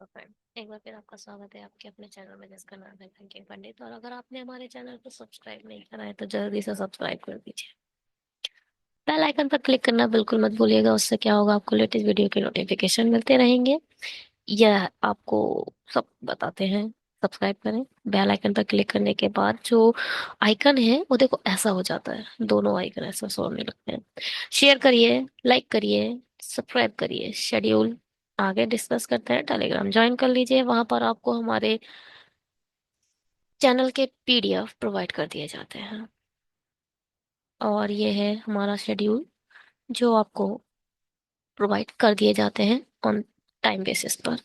Friend, एक बार फिर आपका स्वागत है आपके अपने चैनल में जिसका नाम है थिंकिंग पंडित। और अगर आपने हमारे चैनल को सब्सक्राइब नहीं करा है तो जल्दी से सब्सक्राइब कर दीजिए। बेल आइकन पर क्लिक करना बिल्कुल मत भूलिएगा। उससे क्या होगा, आपको लेटेस्ट वीडियो के नोटिफिकेशन मिलते रहेंगे। यह आपको सब बताते हैं। सब्सक्राइब करें। बेल आइकन पर क्लिक करने के बाद जो आइकन है वो देखो ऐसा हो जाता है, दोनों आइकन ऐसा शो होने लगते हैं। शेयर करिए, लाइक करिए, सब्सक्राइब करिए। शेड्यूल आगे डिस्कस करते हैं। टेलीग्राम ज्वाइन कर लीजिए, वहां पर आपको हमारे चैनल के पीडीएफ प्रोवाइड कर दिए जाते हैं। और ये है हमारा शेड्यूल जो आपको प्रोवाइड कर दिए जाते हैं ऑन टाइम बेसिस पर।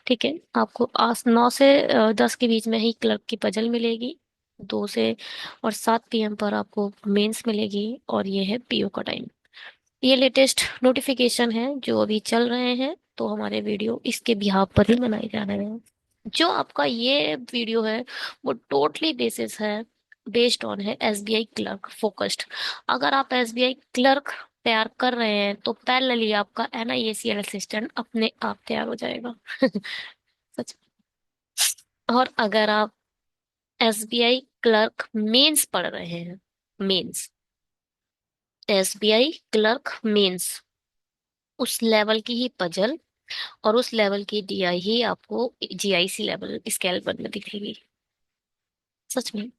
ठीक है, आपको आज 9 से 10 के बीच में ही क्लर्क की पजल मिलेगी। 2 से 7 PM पर आपको मेंस मिलेगी। और ये है पीओ का टाइम। ये लेटेस्ट नोटिफिकेशन है जो अभी चल रहे हैं, तो हमारे वीडियो इसके बिहाफ पर ही बनाए जा रहे हैं। जो आपका ये वीडियो है वो टोटली बेसिस है, बेस्ड ऑन है एसबीआई क्लर्क फोकस्ड। अगर आप एसबीआई क्लर्क तैयार कर रहे हैं तो पैरेलली आपका एनआईएसीएल असिस्टेंट अपने आप तैयार हो जाएगा। सच। और अगर आप एसबीआई क्लर्क मेंस पढ़ रहे हैं, मेंस, एसबीआई क्लर्क मेंस, उस लेवल की ही पजल और उस लेवल की डीआई ही आपको जीआईसी लेवल स्केल पर में दिखेगी। सच में।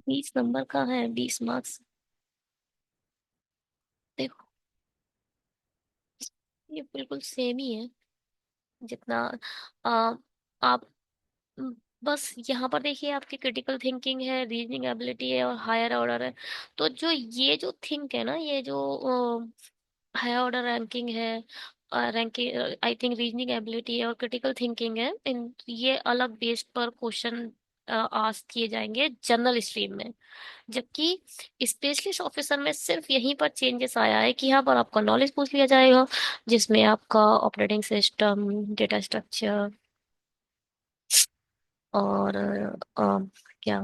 20 नंबर का है, 20 मार्क्स। देखो, ये बिल्कुल सेम ही है जितना आ, आप म, बस यहाँ पर देखिए, आपकी क्रिटिकल थिंकिंग है, रीजनिंग एबिलिटी है और हायर ऑर्डर है। तो जो ये जो थिंक है ना, ये जो हायर ऑर्डर रैंकिंग है, ranking I think reasoning ability है और क्रिटिकल थिंकिंग है, इन ये अलग बेस पर क्वेश्चन आस्क किए जाएंगे जनरल स्ट्रीम में। जबकि स्पेशलिस्ट ऑफिसर में सिर्फ यहीं पर चेंजेस आया है कि यहाँ पर आपका नॉलेज पूछ लिया जाएगा, जिसमें आपका ऑपरेटिंग सिस्टम, डेटा स्ट्रक्चर और क्या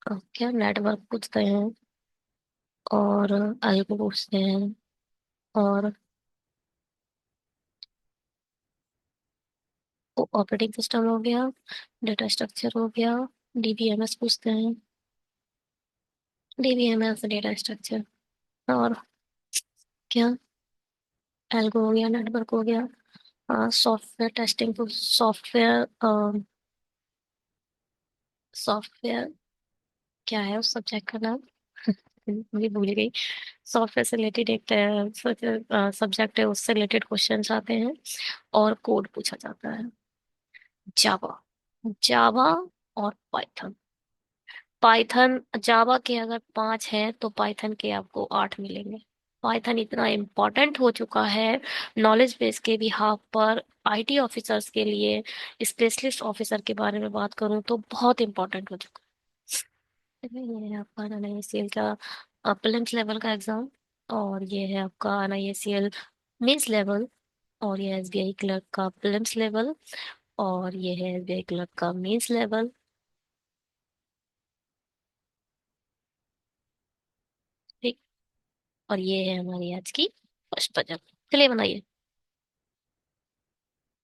क्या नेटवर्क पूछते हैं और अलगो पूछते हैं। और ऑपरेटिंग सिस्टम हो गया, डेटा स्ट्रक्चर हो गया, डीबीएमएस पूछते हैं, डीबीएमएस डेटा स्ट्रक्चर। और क्या, एल्गो हो गया, नेटवर्क हो गया, सॉफ्टवेयर टेस्टिंग, तो सॉफ्टवेयर, सॉफ्टवेयर क्या है उस सब्जेक्ट का नाम? मुझे भूल गई। सॉफ्टवेयर से रिलेटेड एक सब्जेक्ट है, उससे रिलेटेड क्वेश्चंस आते हैं और कोड पूछा जाता है। जावा, जावा और पाइथन। पाइथन, जावा के अगर 5 हैं तो पाइथन के आपको 8 मिलेंगे। पाइथन इतना इम्पोर्टेंट हो चुका है नॉलेज बेस के भी हाफ पर। आईटी ऑफिसर्स के लिए, स्पेशलिस्ट ऑफिसर के बारे में बात करूं तो बहुत इम्पोर्टेंट हो चुका है। ये है आपका एनआईएससीएल का प्रीलिम्स लेवल का एग्जाम। और ये है आपका एनआईएससीएल मेंस लेवल। और ये एसबीआई क्लर्क का प्रीलिम्स लेवल। और ये है एसबीआई क्लर्क का मेंस लेवल। ठीक। और ये है हमारी आज की फर्स्ट पजल। चलिए बनाइए।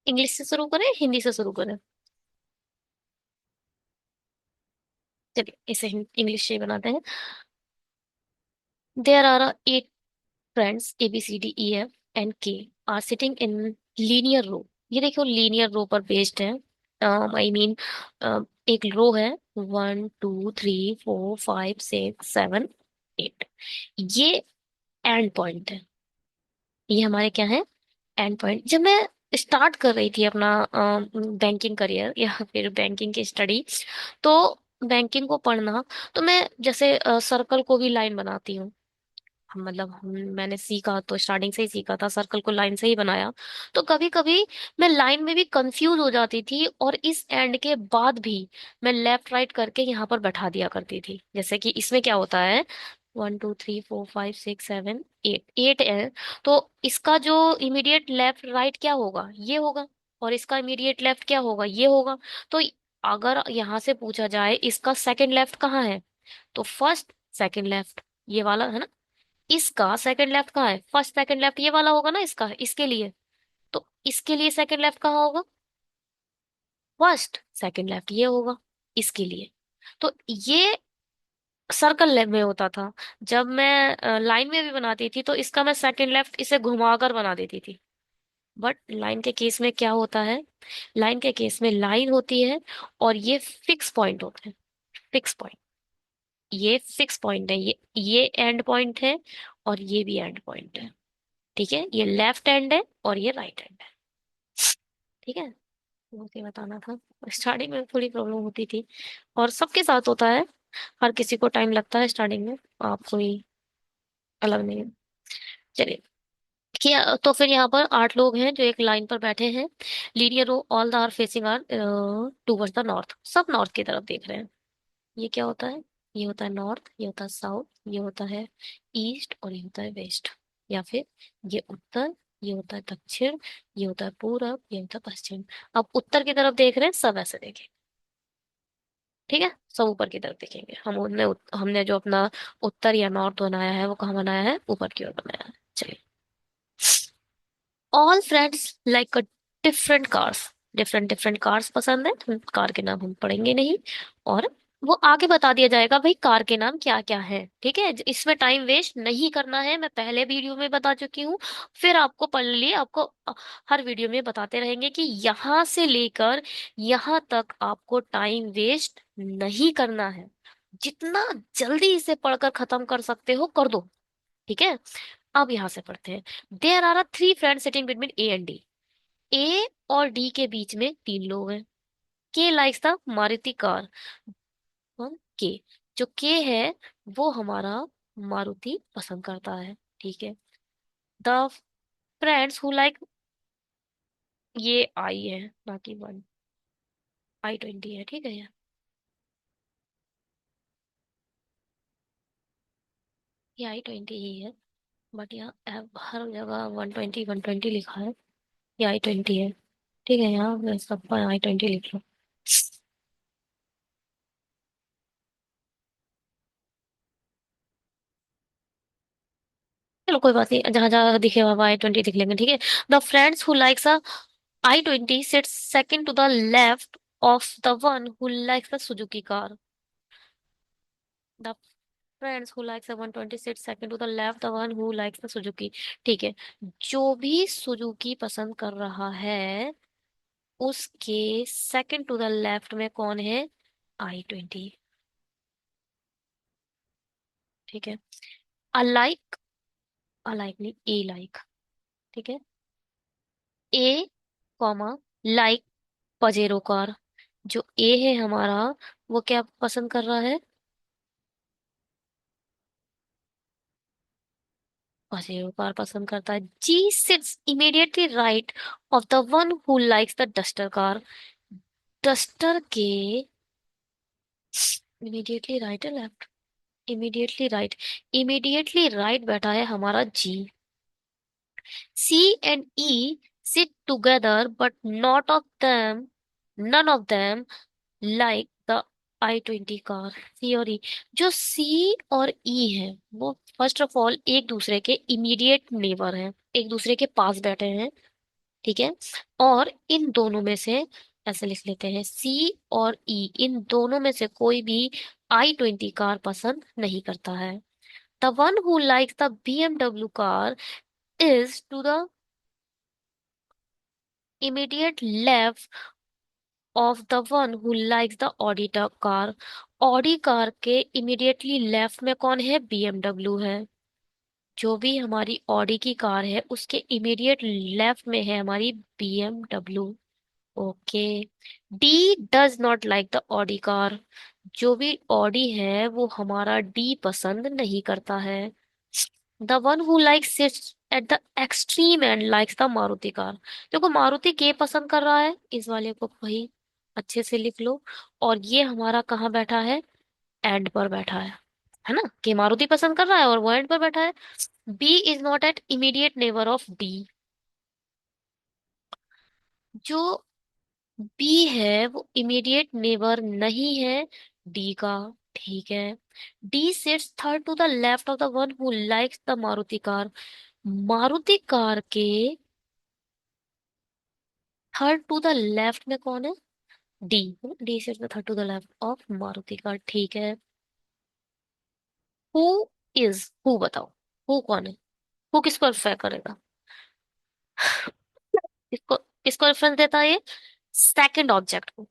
इंग्लिश से शुरू करें, हिंदी से शुरू करें? चलिए इसे इंग्लिश से ही बनाते हैं। There are 8 friends A B C D E F and K are sitting in linear row। ये देखो लीनियर रो पर बेस्ड है। आई मीन एक रो है, 1 2 3 4 5 6 7 8। ये एंड पॉइंट है। ये हमारे क्या है, एंड पॉइंट। जब मैं स्टार्ट कर रही थी अपना बैंकिंग करियर या फिर बैंकिंग की स्टडी, तो बैंकिंग को पढ़ना, तो मैं जैसे सर्कल को भी लाइन बनाती हूँ। मतलब मैंने सीखा तो स्टार्टिंग से ही सीखा था, सर्कल को लाइन से ही बनाया। तो कभी कभी मैं लाइन में भी कंफ्यूज हो जाती थी और इस एंड के बाद भी मैं लेफ्ट राइट करके यहाँ पर बैठा दिया करती थी। जैसे कि इसमें क्या होता है, 1 2 3 4 5 6 7 8, 8 है। तो इसका जो इमीडिएट लेफ्ट राइट क्या होगा, ये होगा। और इसका इमीडिएट लेफ्ट क्या होगा, ये होगा। तो अगर यहाँ से पूछा जाए इसका सेकंड लेफ्ट कहाँ है, तो फर्स्ट सेकंड लेफ्ट, ये वाला है ना। इसका सेकंड लेफ्ट कहाँ है? फर्स्ट सेकंड लेफ्ट ये वाला होगा ना इसका, इसके लिए। तो इसके लिए सेकंड लेफ्ट कहाँ होगा? फर्स्ट सेकंड लेफ्ट ये होगा इसके लिए। तो ये सर्कल में होता था। जब मैं लाइन में भी बनाती थी तो इसका मैं सेकंड लेफ्ट इसे घुमाकर बना देती थी। बट लाइन के केस में क्या होता है? लाइन के केस में लाइन होती है और ये फिक्स पॉइंट होते हैं। फिक्स पॉइंट, ये फिक्स पॉइंट है, ये एंड पॉइंट है और ये भी एंड पॉइंट है। ठीक है, ये लेफ्ट एंड है और ये राइट एंड है। ठीक है, मुझे बताना था। स्टार्टिंग में थोड़ी प्रॉब्लम होती थी और सबके साथ होता है, हर किसी को टाइम लगता है स्टार्टिंग में, आप कोई अलग नहीं है। चलिए, क्या तो फिर यहाँ पर 8 लोग हैं जो एक लाइन पर बैठे हैं। Linear row, all the are facing are towards the north, सब नॉर्थ की तरफ देख रहे हैं। ये क्या होता है? ये होता है नॉर्थ, ये होता है साउथ, ये होता है ईस्ट और ये होता है वेस्ट। या फिर ये उत्तर, ये होता है दक्षिण, ये होता है पूरब, ये होता है पश्चिम। अब उत्तर की तरफ देख रहे हैं, सब ऐसे देखें। ठीक है, सब ऊपर की तरफ देखेंगे। हमने जो अपना उत्तर या नॉर्थ बनाया है वो कहाँ बनाया है? ऊपर की ओर बनाया है। चलिए, all friends like a different cars, different different cars पसंद है। कार के नाम हम पढ़ेंगे नहीं, और वो आगे बता दिया जाएगा भाई कार के नाम क्या क्या है। ठीक है, इसमें टाइम वेस्ट नहीं करना है, मैं पहले वीडियो में बता चुकी हूँ। फिर आपको पढ़ लिए, आपको हर वीडियो में बताते रहेंगे कि यहाँ से लेकर यहाँ तक आपको टाइम वेस्ट नहीं करना है। जितना जल्दी इसे पढ़कर खत्म कर सकते हो कर दो। ठीक है, अब यहां से पढ़ते हैं। There are 3 friend sitting between A and D. A और डी के बीच में 3 लोग हैं। के लाइक्स द मारुति कार। के, जो के है वो हमारा मारुति पसंद करता है। ठीक है, द फ्रेंड्स हु लाइक, ये आई है बाकी वन, I-20 है। ठीक है, ये I-20 ही है। बट यहाँ हर जगह 120 120 लिखा है, ये I-20 है। ठीक है, यहाँ सब पर I-20 लिख लो। चलो कोई बात नहीं, जहां जहां दिखे वहां I-20 लिख लेंगे। ठीक है, the friends who likes a I-20 sits second to the left of the one who likes the Suzuki car. The friends who likes a 120 sits second to the left the one who likes the Suzuki. ठीक है, जो भी Suzuki पसंद कर रहा है उसके second to the left में कौन है? I-20। ठीक है, अलाइक, अलाइक नहीं, ए लाइक। ठीक है, ए कॉमा लाइक पजेरो कार। जो ए है हमारा, वो क्या पसंद कर रहा है? पजेरो कार पसंद करता है। G sits immediately right of the one who likes the Duster car. Duster के इमीडिएटली राइट है left? Immediately right, immediately right बैठा है हमारा G. C and E sit together but not of them, none of them like the I-20 car. C और E, जो सी और ई है वो फर्स्ट ऑफ ऑल एक दूसरे के इमीडिएट नेबर हैं, एक दूसरे के पास बैठे हैं। ठीक है, और इन दोनों में से, ऐसे लिख लेते हैं, सी और ई, इन दोनों में से कोई भी I-20 कार पसंद नहीं करता है। The one who likes the BMW car is to the immediate left of the one who likes the Audi car. Audi car के इमीडिएटली लेफ्ट में कौन है? BMW है। जो भी हमारी ऑडी की कार है उसके इमीडिएट लेफ्ट में है हमारी BMW। Okay, D does not like the Audi car. जो भी ऑडी है वो हमारा डी पसंद नहीं करता है। The one who like seats at the extreme end likes the Maruti car. देखो मारुति के पसंद कर रहा है, इस वाले को भाई अच्छे से लिख लो। और ये हमारा कहाँ बैठा है? एंड पर बैठा है ना, कि मारुति पसंद कर रहा है और वो एंड पर बैठा है। B is not at immediate neighbour of D. जो बी है वो इमीडिएट नेबर नहीं है डी का। ठीक है। D sits third to the left of the one who likes the Maruti car. Maruti car के थर्ड टू द लेफ्ट में कौन है? D. D sits third to the left of Maruti car, ठीक है। हु इज, हु बताओ, हु कौन है? Who किसको रेफर करेगा? किसको, किसको रेफरेंस देता है ये? सेकंड ऑब्जेक्ट को।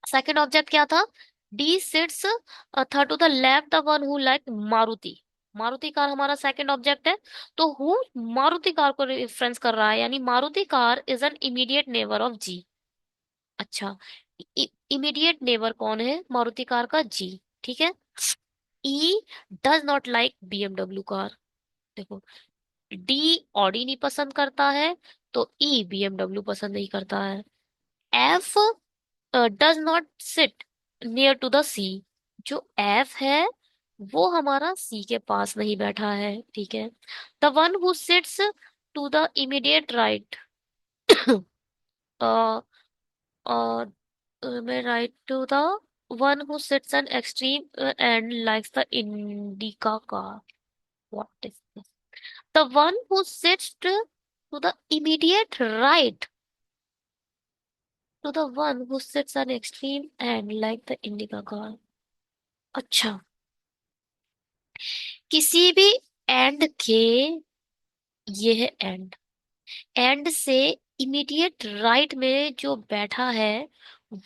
सेकंड ऑब्जेक्ट क्या था? D sits third to the left the one who like Maruti. Maruti car हमारा सेकंड ऑब्जेक्ट है। तो हु मारुति कार को रेफरेंस कर रहा है, यानी Maruti car is an immediate neighbour of G. अच्छा, इमीडिएट नेबर कौन है मारुति कार का? जी। ठीक है। E does not like BMW car. देखो, डी ऑडी नहीं पसंद करता है, तो ई बीएमडब्ल्यू पसंद नहीं करता है। F does not sit near to the C. जो एफ है वो हमारा सी के पास नहीं बैठा है, ठीक है। The one who sits to the immediate right में right to the one who sits an extreme end likes the Indica car. What is this? The one who sits to the immediate right to the one who sits on extreme end like the indica car। अच्छा, किसी भी and के, ये है and, and से immediate right में जो बैठा है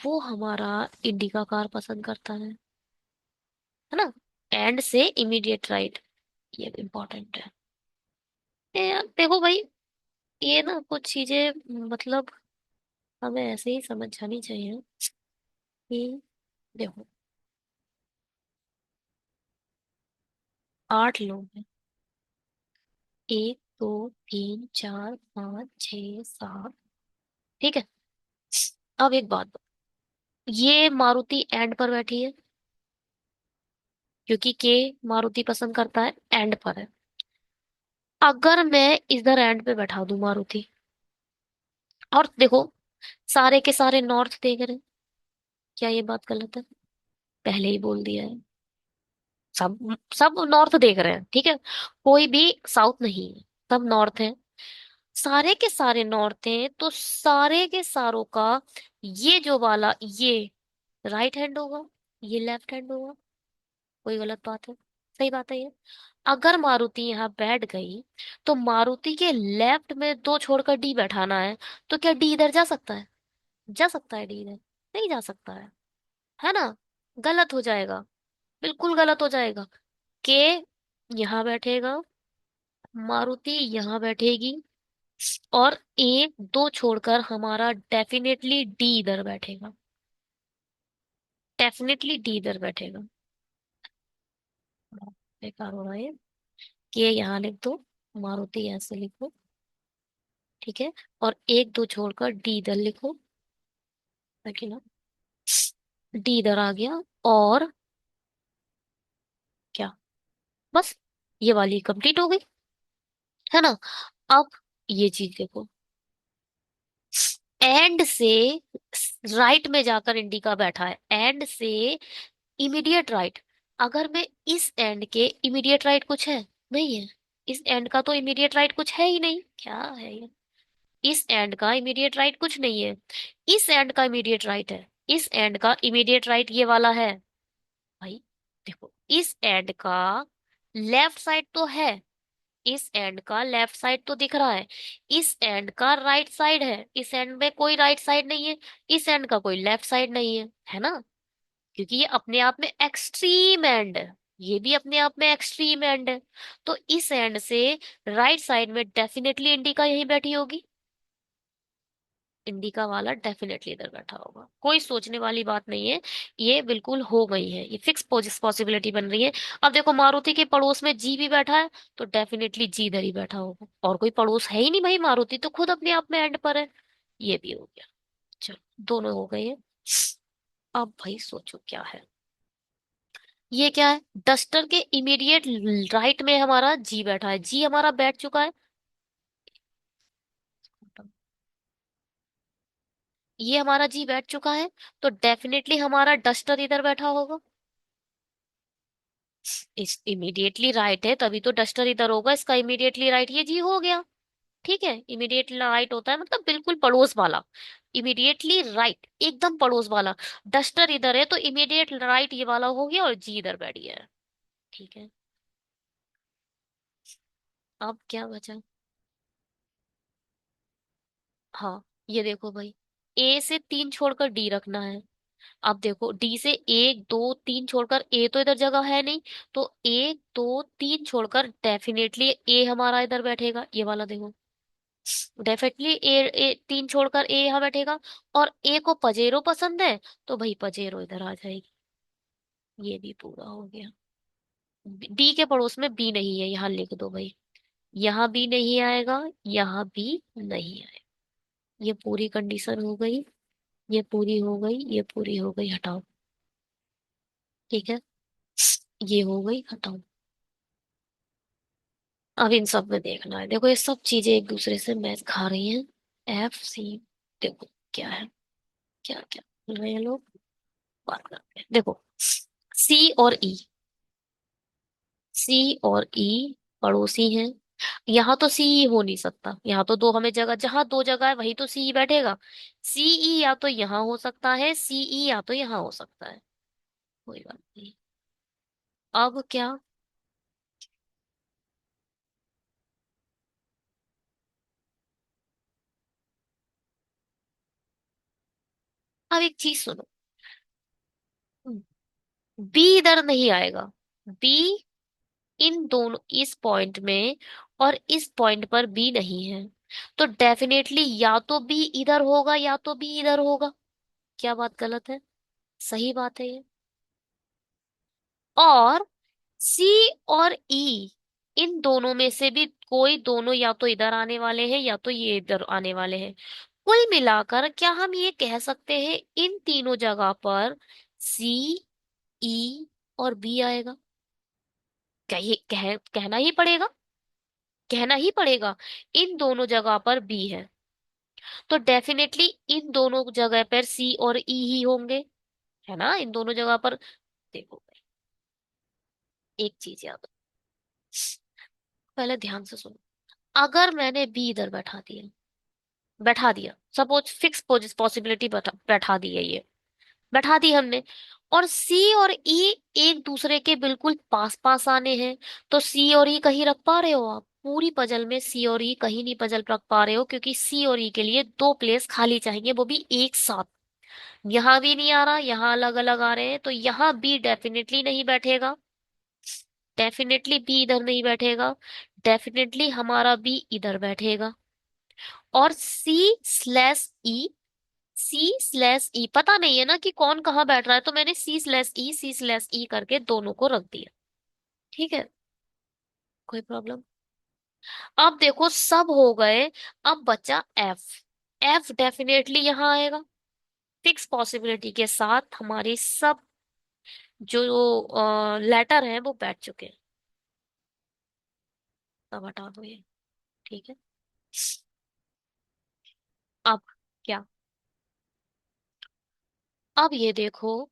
वो हमारा इंडिका कार पसंद करता है ना। एंड से इमीडिएट राइट, ये इम्पोर्टेंट है। यार देखो भाई, ये ना कुछ चीजें, मतलब हमें ऐसे ही समझ जानी चाहिए कि देखो, 8 लोग हैं। 1 2 3 4 5 6 7, ठीक है। अब एक बात, ये मारुति एंड पर बैठी है क्योंकि के मारुति पसंद करता है, एंड पर है। अगर मैं इधर एंड पे बैठा दूं मारुति, और देखो सारे के सारे नॉर्थ देख रहे हैं, क्या ये बात गलत है? पहले ही बोल दिया है। सब सब नॉर्थ देख रहे हैं, ठीक है। कोई भी साउथ नहीं है, सब नॉर्थ है। सारे के सारे नॉर्थ हैं, तो सारे के सारों का ये जो वाला, ये राइट हैंड होगा, ये लेफ्ट हैंड होगा। कोई गलत बात है? सही बात है ये। अगर मारुति यहाँ बैठ गई, तो मारुति के लेफ्ट में दो छोड़कर डी बैठाना है, तो क्या डी इधर जा सकता है? जा सकता है डी इधर? नहीं जा सकता है ना। गलत हो जाएगा, बिल्कुल गलत हो जाएगा। के यहाँ बैठेगा, मारुति यहाँ बैठेगी, और एक दो छोड़कर हमारा डेफिनेटली डी इधर बैठेगा। डेफिनेटली डी इधर बैठेगा। बेकार हो रहा है ये। के यहाँ लिख दो, मारुति ऐसे लिखो, ठीक है। और एक दो छोड़कर डी इधर लिखो, ताकि ना डी इधर आ गया। और क्या, बस ये वाली कंप्लीट हो गई, है ना। अब ये चीज देखो, एंड से राइट में जाकर इंडिका बैठा है, एंड से इमीडिएट राइट। अगर मैं इस एंड के इमीडिएट राइट कुछ है? नहीं है। इस एंड का तो इमीडिएट राइट कुछ है ही नहीं, क्या है ये? इस एंड का इमीडिएट राइट कुछ नहीं है। इस एंड का इमीडिएट राइट है, इस एंड का इमीडिएट राइट ये वाला है। भाई देखो, इस एंड का लेफ्ट साइड तो है, इस एंड का लेफ्ट साइड तो दिख रहा है। इस एंड का राइट साइड है, इस एंड में कोई राइट साइड नहीं है। इस एंड का कोई लेफ्ट साइड नहीं है ना। क्योंकि ये अपने आप में एक्सट्रीम एंड है, ये भी अपने आप में एक्सट्रीम एंड है। तो इस एंड से राइट साइड में डेफिनेटली इंडिका यहीं बैठी होगी। इंडिका वाला डेफिनेटली इधर बैठा होगा, कोई सोचने वाली बात नहीं है। ये बिल्कुल हो गई है, ये फिक्स पॉसिबिलिटी बन रही है। अब देखो, मारुति के पड़ोस में जी भी बैठा है, तो डेफिनेटली जी इधर ही बैठा होगा। और कोई पड़ोस है ही नहीं भाई, मारुति तो खुद अपने आप में एंड पर है। ये भी हो गया। चलो, दोनों हो गए हैं। अब भाई सोचो क्या है। ये क्या है? डस्टर के इमीडिएट राइट में हमारा जी बैठा है, जी हमारा बैठ चुका है। ये हमारा जी बैठ चुका है, तो डेफिनेटली हमारा डस्टर इधर बैठा होगा। इस इमीडिएटली राइट है तभी तो डस्टर इधर होगा, इसका इमीडिएटली राइट ये जी हो गया। ठीक है, इमीडिएटली राइट होता है मतलब बिल्कुल पड़ोस वाला, इमीडिएटली राइट एकदम पड़ोस वाला। डस्टर इधर है तो इमीडिएट राइट ये वाला हो गया और जी इधर बैठ गया है। ठीक है, अब क्या बचा? हाँ, ये देखो भाई, ए से 3 छोड़कर डी रखना है। अब देखो डी से 1 2 3 छोड़कर ए तो इधर जगह है नहीं, तो 1 2 3 छोड़कर डेफिनेटली ए हमारा इधर बैठेगा, ये वाला देखो। डेफिनेटली ए 3 छोड़कर ए यहाँ बैठेगा। और ए को पजेरो पसंद है, तो भाई पजेरो इधर आ जाएगी। ये भी पूरा हो गया। डी के पड़ोस में बी नहीं है, यहाँ लिख दो भाई। यहाँ भी नहीं आएगा, यहाँ भी नहीं आएगा। ये पूरी कंडीशन हो गई, ये पूरी हो गई, ये पूरी हो गई, हटाओ। ठीक है, ये हो गई, हटाओ। अब इन सब में देखना है, देखो ये सब चीजें एक दूसरे से मैच खा रही हैं। एफ सी, देखो क्या है, क्या क्या बोल रहे हैं लोग, बात करते हैं। देखो सी और ई, सी और ई पड़ोसी हैं। यहाँ तो सी ई हो नहीं सकता, यहाँ तो दो हमें जगह, जहां दो जगह है वही तो सी ई बैठेगा। सी ई या तो यहाँ हो सकता है, सी ई या तो यहाँ हो सकता है। कोई बात नहीं। अब क्या? अब एक चीज सुनो, बी इधर नहीं आएगा। बी इन दोनों, इस पॉइंट में और इस पॉइंट पर बी नहीं है, तो डेफिनेटली या तो बी इधर होगा या तो बी इधर होगा। क्या बात गलत है? सही बात है ये। और सी और ई, इन दोनों में से भी कोई दोनों या तो इधर आने वाले हैं या तो ये इधर आने वाले हैं। कुल मिलाकर क्या हम ये कह सकते हैं इन तीनों जगह पर सी, ई और बी आएगा? कहना ही पड़ेगा, कहना ही पड़ेगा। इन दोनों जगह पर बी है, तो डेफिनेटली इन दोनों जगह पर सी और ई ही होंगे, है ना, इन दोनों जगह पर। देखो एक चीज याद रखो, पहले ध्यान से सुनो। अगर मैंने बी इधर बैठा दिया सपोज, फिक्स पॉसिबिलिटी बैठा दी है ये, बैठा दी हमने। और सी और ई एक दूसरे के बिल्कुल पास पास आने हैं, तो सी और ई कहीं रख पा रहे हो आप? पूरी पजल में सी और ई कहीं नहीं पजल रख पा रहे हो, क्योंकि सी और ई के लिए दो प्लेस खाली चाहिए, वो भी एक साथ। यहाँ भी नहीं आ रहा, यहाँ अलग अलग आ रहे हैं, तो यहाँ बी डेफिनेटली नहीं बैठेगा। डेफिनेटली बी इधर नहीं बैठेगा। डेफिनेटली हमारा बी इधर बैठेगा। और सी स्लैश ई पता नहीं है ना कि कौन कहाँ बैठ रहा है, तो मैंने सी स्लैश ई करके दोनों को रख दिया। ठीक है, कोई प्रॉब्लम? अब देखो सब हो गए, अब बचा एफ। एफ डेफिनेटली यहाँ आएगा, फिक्स पॉसिबिलिटी के साथ हमारी सब जो लेटर हैं वो बैठ चुके हैं। सब हटा दो ये। ठीक है, अब क्या? अब ये देखो,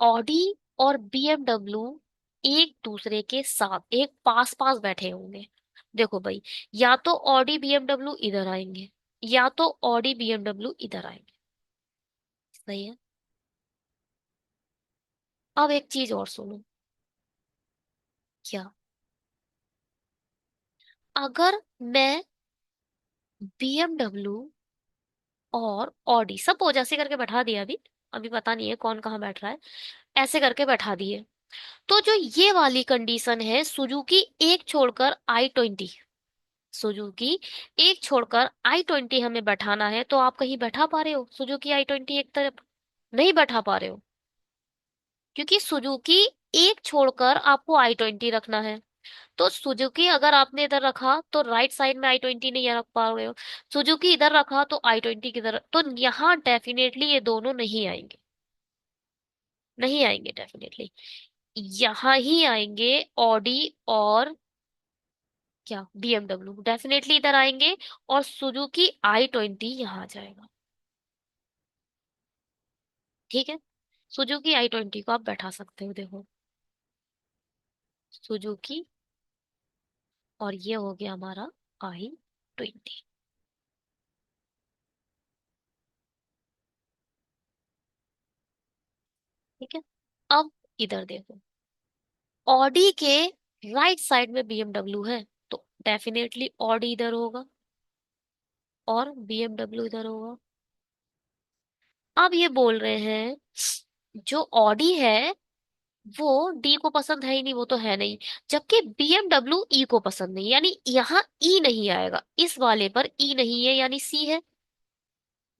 ऑडी और बीएमडब्ल्यू एक दूसरे के साथ एक पास पास बैठे होंगे। देखो भाई, या तो ऑडी बीएमडब्ल्यू इधर आएंगे, या तो ऑडी बीएमडब्ल्यू इधर आएंगे। सही है। अब एक चीज और सुनो। क्या? अगर मैं बीएमडब्ल्यू और ऑडी सपोज ऐसे करके बैठा दिया, अभी अभी पता नहीं है कौन कहाँ बैठ रहा है, ऐसे करके बैठा दिए, तो जो ये वाली कंडीशन है सुजुकी एक छोड़कर I-20, सुजुकी एक छोड़कर I-20 हमें बैठाना है, तो आप कहीं बैठा पा रहे हो सुजुकी I-20 एक तरफ? नहीं बैठा पा रहे हो, क्योंकि सुजुकी एक छोड़कर आपको I-20 रखना है। तो सुजुकी अगर आपने इधर रखा तो राइट साइड में I-20 नहीं रख पा रहे हो, सुजुकी इधर रखा तो I-20 किधर, तो यहाँ डेफिनेटली ये दोनों नहीं आएंगे, नहीं आएंगे डेफिनेटली। यहाँ ही आएंगे ऑडी और क्या, बीएमडब्ल्यू डेफिनेटली इधर आएंगे, और सुजुकी I-20 यहाँ आ जाएगा। ठीक है, सुजुकी I-20 को आप बैठा सकते हो, देखो। सुजुकी, और ये हो गया हमारा i20। ठीक है। अब इधर देखो, ऑडी के राइट साइड में बीएमडब्ल्यू है, तो डेफिनेटली ऑडी इधर होगा और बीएमडब्ल्यू इधर होगा। अब ये बोल रहे हैं जो ऑडी है वो डी को पसंद है ही नहीं, वो तो है नहीं, जबकि बीएमडब्ल्यू ई को पसंद नहीं, यानी यहाँ ई नहीं आएगा, इस वाले पर ई नहीं है, यानी सी है।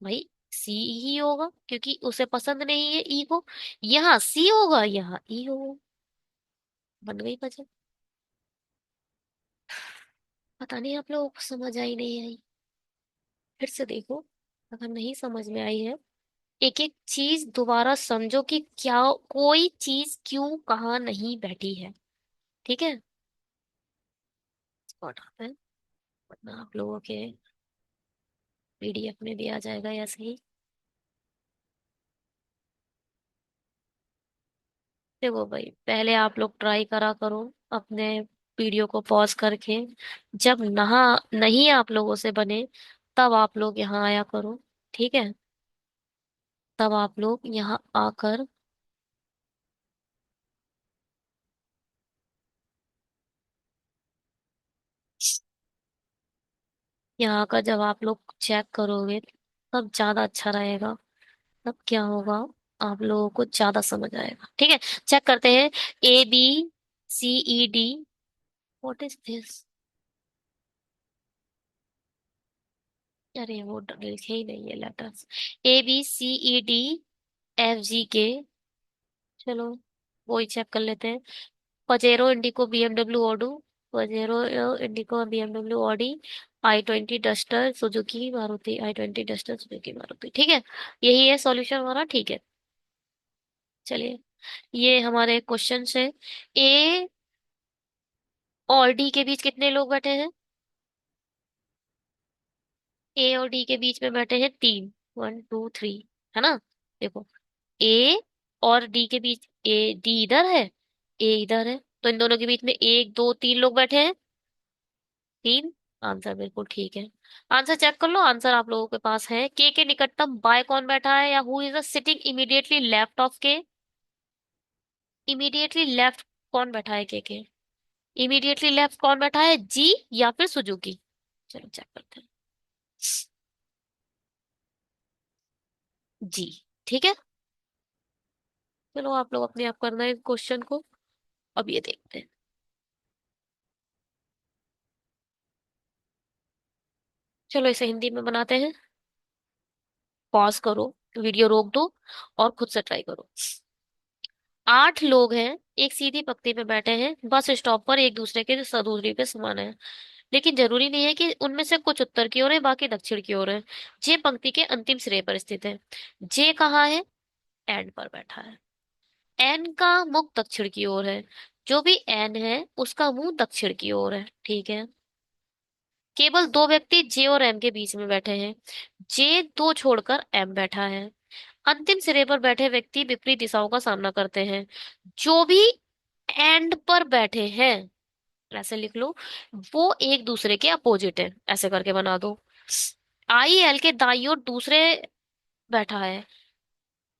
भाई सी ही होगा क्योंकि उसे पसंद नहीं है ई को। यहाँ सी होगा, यहाँ ई होगा। बन गई पजल। पता नहीं आप लोगों को समझ आई नहीं आई। फिर से देखो, अगर नहीं समझ में आई है, एक एक चीज दोबारा समझो कि क्या कोई चीज क्यों कहाँ नहीं बैठी है। ठीक है। स्पॉट है, वरना आप लोगों के पीडीएफ में भी आ जाएगा ऐसे ही। देखो भाई, पहले आप लोग ट्राई करा करो अपने वीडियो को पॉज करके। जब नहा नहीं आप लोगों से बने, तब आप लोग यहाँ आया करो। ठीक है। तब आप लोग यहाँ आकर यहाँ का जब आप लोग चेक करोगे, तब ज्यादा अच्छा रहेगा। तब क्या होगा, आप लोगों को ज्यादा समझ आएगा। ठीक है। चेक करते हैं। ABCED, what is this? अरे वो लिखे ही नहीं है लेटर्स। ABCEDFG के, चलो वो ही चेक कर लेते हैं। Pajero Indigo BMW Audi, Pajero Indigo BMW Audi, I20 Duster Suzuki Maruti, I20 Duster Suzuki Maruti. ठीक है। यही है सॉल्यूशन हमारा। ठीक है। चलिए, ये हमारे क्वेश्चन है। ए और डी के बीच कितने लोग बैठे हैं? ए और डी के बीच में बैठे हैं तीन, 1 2 3, है ना? देखो, ए और डी के बीच, ए डी इधर है, ए इधर है, तो इन दोनों के बीच में 1 2 3 लोग बैठे हैं। तीन। आंसर बिल्कुल ठीक है। आंसर चेक कर लो, आंसर आप लोगों के पास है। के निकटतम बाय कौन बैठा है, या who is sitting immediately left of के? इमीडिएटली लेफ्ट कौन बैठा है के? इमीडिएटली लेफ्ट कौन बैठा है, जी या फिर सुजुकी? चलो चेक करते हैं। जी। ठीक है। चलो आप लोग अपने आप करना है क्वेश्चन को। अब ये देखते हैं। चलो इसे हिंदी में बनाते हैं। पॉज करो, वीडियो रोक दो और खुद से ट्राई करो। 8 लोग हैं, एक सीधी पंक्ति में बैठे हैं, बस स्टॉप पर एक दूसरे के दूरी पे समान है, लेकिन जरूरी नहीं है कि उनमें से कुछ उत्तर की ओर है बाकी दक्षिण की ओर है। जे पंक्ति के अंतिम सिरे पर स्थित है। जे कहाँ है? एंड पर बैठा है। एन का मुख दक्षिण की ओर है। जो भी एन है उसका मुंह दक्षिण की ओर है। ठीक है। केवल 2 व्यक्ति जे और एम के बीच में बैठे हैं। जे दो छोड़कर एम बैठा है। अंतिम सिरे पर बैठे व्यक्ति विपरीत दिशाओं का सामना करते हैं। जो भी एंड पर बैठे हैं, ऐसे लिख लो, वो एक दूसरे के अपोजिट है, ऐसे करके बना दो। आई एल के दाईं ओर दूसरे बैठा है।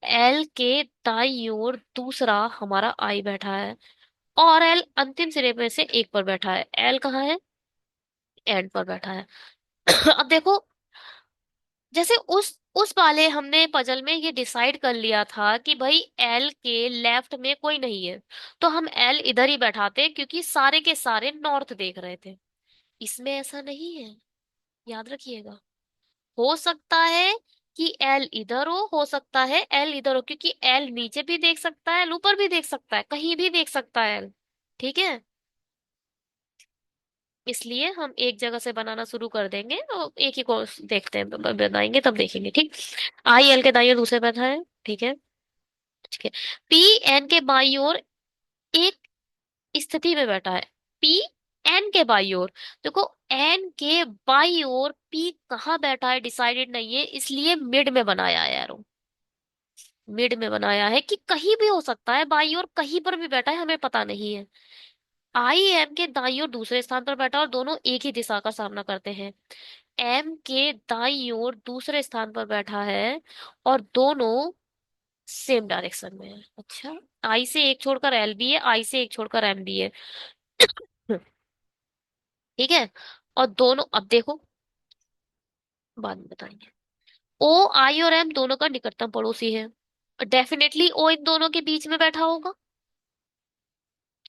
एल के दाईं ओर दूसरा हमारा आई बैठा है, और एल अंतिम सिरे में से एक पर बैठा है। एल कहाँ है? एंड पर बैठा है। अब देखो, जैसे उस वाले हमने पजल में ये डिसाइड कर लिया था कि भाई एल के लेफ्ट में कोई नहीं है, तो हम एल इधर ही बैठाते क्योंकि सारे के सारे नॉर्थ देख रहे थे। इसमें ऐसा नहीं है, याद रखिएगा। हो सकता है कि एल इधर हो सकता है एल इधर हो, क्योंकि एल नीचे भी देख सकता है, एल ऊपर भी देख सकता है, कहीं भी देख सकता है एल। ठीक है। इसलिए हम एक जगह से बनाना शुरू कर देंगे और एक ही को देखते हैं, बनाएंगे तब देखेंगे। ठीक। आई एल के दाईं ओर दूसरे बैठा है। ठीक है। ठीक है। पी एन के बाईं ओर एक स्थिति में बैठा है। पी एन के बाईं ओर, देखो एन के बाईं ओर पी कहाँ बैठा है डिसाइडेड नहीं है, इसलिए मिड में बनाया है यारो। मिड में बनाया है कि कहीं भी हो सकता है, बाईं ओर कहीं पर भी बैठा है, हमें पता नहीं है। आई एम के दाईं ओर दूसरे स्थान पर बैठा और दोनों एक ही दिशा का सामना करते हैं। एम के दाईं ओर दूसरे स्थान पर बैठा है और दोनों सेम डायरेक्शन में है। अच्छा, आई से एक छोड़कर एल भी है, आई से एक छोड़कर एम भी है। ठीक है। और दोनों, अब देखो, बाद में बताएंगे। ओ, आई और एम दोनों का निकटतम पड़ोसी है। डेफिनेटली ओ इन दोनों के बीच में बैठा होगा।